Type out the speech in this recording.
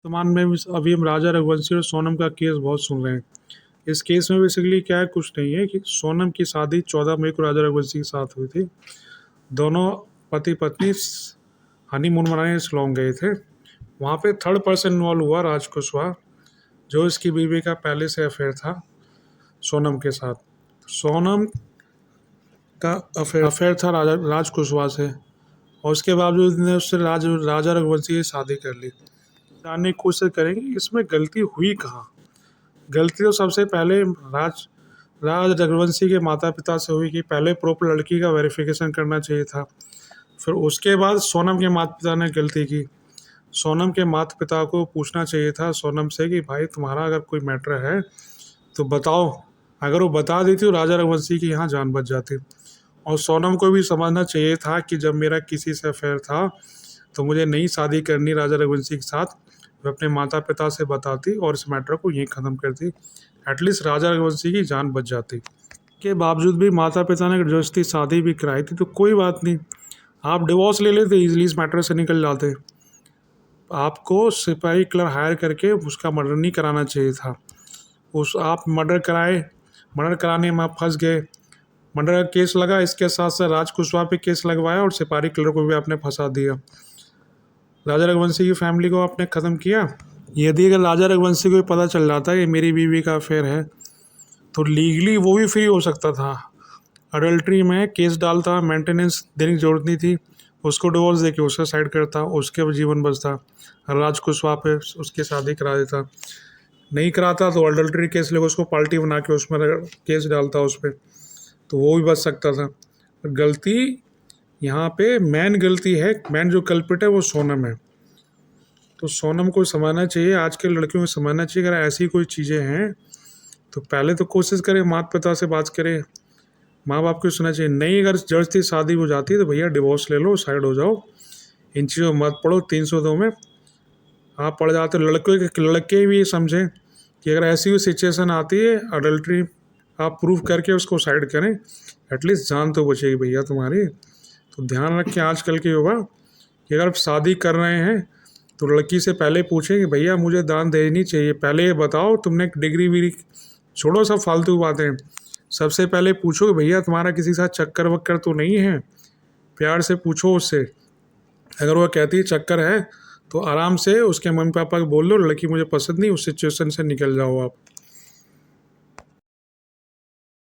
वर्तमान में अभी हम राजा रघुवंशी और सोनम का केस बहुत सुन रहे हैं। इस केस में बेसिकली क्या है, कुछ नहीं है कि सोनम की शादी 14 मई को राजा रघुवंशी के साथ हुई थी। दोनों पति पत्नी हनीमून मनाने शिलोंग गए थे। वहाँ पे थर्ड पर्सन इन्वॉल्व हुआ, राज कुशवाहा, जो इसकी बीवी का पहले से अफेयर था सोनम के साथ। सोनम का अफेयर था राज कुशवाहा से, और उसके बावजूद ने उससे राजा रघुवंशी की शादी कर ली। जानने की कोशिश करेंगे इसमें गलती हुई कहाँ। गलती तो सबसे पहले राज रघुवंशी के माता पिता से हुई कि पहले प्रॉपर लड़की का वेरिफिकेशन करना चाहिए था। फिर उसके बाद सोनम के माता पिता ने गलती की। सोनम के माता पिता को पूछना चाहिए था सोनम से कि भाई तुम्हारा अगर कोई मैटर है तो बताओ। अगर वो बता देती तो राजा रघुवंशी की यहाँ जान बच जाती। और सोनम को भी समझना चाहिए था कि जब मेरा किसी से अफेयर था तो मुझे नई शादी करनी राजा रघुवंशी के साथ, मैं अपने माता पिता से बताती और इस मैटर को यहीं ख़त्म करती। एटलीस्ट राजा रघुवंशी की जान बच जाती। के बावजूद भी माता पिता ने जबरदस्ती शादी भी कराई थी तो कोई बात नहीं, आप डिवोर्स ले लेते, इजीली इस मैटर से निकल जाते। आपको सिपाही क्लर्क हायर करके उसका मर्डर नहीं कराना चाहिए था। आप मर्डर कराए, मर्डर कराने में आप फंस गए। मर्डर का केस लगा, इसके साथ साथ राज कुशवाहा पे केस लगवाया और सिपाही क्लर्क को भी आपने फंसा दिया। राजा रघुवंशी की फैमिली को आपने ख़त्म किया। यदि अगर राजा रघुवंशी को पता चल जाता कि मेरी बीवी का अफेयर है तो लीगली वो भी फ्री हो सकता था। अडल्ट्री में केस डालता, मेंटेनेंस देने की जरूरत नहीं थी, उसको डिवोर्स देके उसका साइड करता, उसके जीवन बचता। राज कुशवाहा पे उसकी शादी करा देता। नहीं कराता तो अडल्ट्री केस लेकर उसको पार्टी बना के उसमें केस डालता उस पर, तो वो भी बच सकता था। गलती यहाँ पे मेन गलती है, मेन जो कल्प्रिट है वो सोनम है। तो सोनम को समझना चाहिए, आज के लड़कियों को समझना चाहिए, अगर ऐसी कोई चीज़ें हैं तो पहले तो कोशिश करें, माता पिता से बात करें, माँ बाप को सुनना चाहिए। नहीं अगर जबरदस्ती शादी हो जाती है तो भैया डिवोर्स ले लो, साइड हो जाओ, इन चीज़ों में मत पड़ो। 302 में आप पड़ जाते। लड़के भी समझें कि अगर ऐसी कोई सिचुएशन आती है अडल्ट्री, आप प्रूव करके उसको साइड करें, एटलीस्ट जान तो बचेगी भैया तुम्हारी। तो ध्यान रखें आजकल के युवा कि अगर आप शादी कर रहे हैं तो लड़की से पहले पूछें कि भैया मुझे दान देनी चाहिए, पहले ये बताओ तुमने डिग्री विग्री, छोड़ो सब फालतू बातें। सबसे पहले पूछो कि भैया तुम्हारा किसी के साथ चक्कर वक्कर तो नहीं है। प्यार से पूछो उससे। अगर वो कहती है चक्कर है तो आराम से उसके मम्मी पापा को बोल लो लड़की मुझे पसंद नहीं, उस सिचुएशन से निकल जाओ आप।